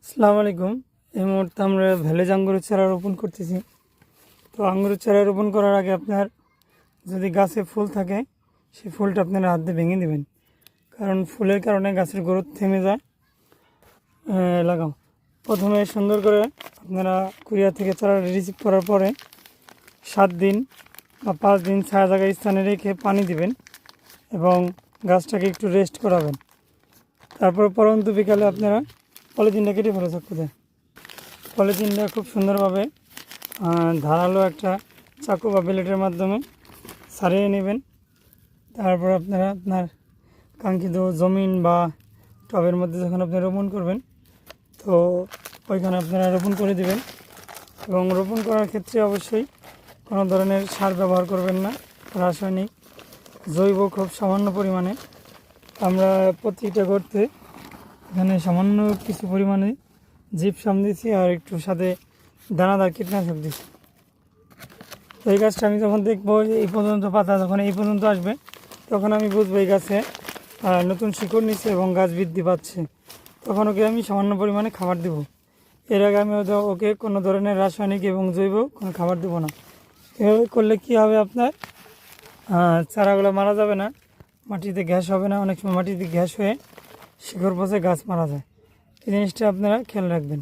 আসসালামু আলাইকুম। এই মুহূর্তে আমরা ভ্যালেজ আঙ্গুরের চারা রোপণ করতেছি। তো আঙ্গুরের চারা রোপণ করার আগে আপনার যদি গাছে ফুল থাকে সেই ফুলটা আপনারা হাত দিয়ে ভেঙে দেবেন, কারণ ফুলের কারণে গাছের গ্রোথ থেমে যায়। লাগাও প্রথমে সুন্দর করে আপনারা কুরিয়ার থেকে চারা রিসিভ করার পরে 7 দিন বা 5 দিন ছায়া জায়গা স্থানে রেখে পানি দিবেন এবং গাছটাকে একটু রেস্ট করাবেন। তারপর পরন্তু বিকালে আপনারা পলিথিনটা কেটে ফেলে থাকতে দেয়। পলিথিনটা খুব সুন্দরভাবে ধারালো একটা চাকু বা ব্লেডের মাধ্যমে ছাড়িয়ে নেবেন। তারপর আপনারা আপনার কাঙ্ক্ষিত জমিন বা টবের মধ্যে যখন আপনি রোপণ করবেন তো ওইখানে আপনারা রোপণ করে দেবেন। এবং রোপণ করার ক্ষেত্রে অবশ্যই কোনো ধরনের সার ব্যবহার করবেন না, রাসায়নিক, জৈব খুব সামান্য পরিমাণে। আমরা প্রতিটা করতে এখানে সামান্য কিছু পরিমাণে জিপসাম দিচ্ছি আর একটু সাথে দানাদার কীটনাশক দিচ্ছি। তো এই গাছটা আমি যখন দেখবো এই পর্যন্ত পাতা যখন এই পর্যন্ত আসবে তখন আমি বুঝবো এই গাছে নতুন শিকড় নিচ্ছে এবং গাছ বৃদ্ধি পাচ্ছে। তখন ওকে আমি সামান্য পরিমাণে খাবার দেব। এর আগে আমি ওকে কোনো ধরনের রাসায়নিক এবং জৈব কোনো খাবার দেবো না। এভাবে করলে কী হবে, আপনার চারাগুলো মারা যাবে না, মাটিতে গ্যাস হবে না। অনেক সময় মাটিতে গ্যাস হয়ে শিকড় পচে গাছ মারা যায়। এই জিনিসটা আপনারা খেয়াল রাখবেন।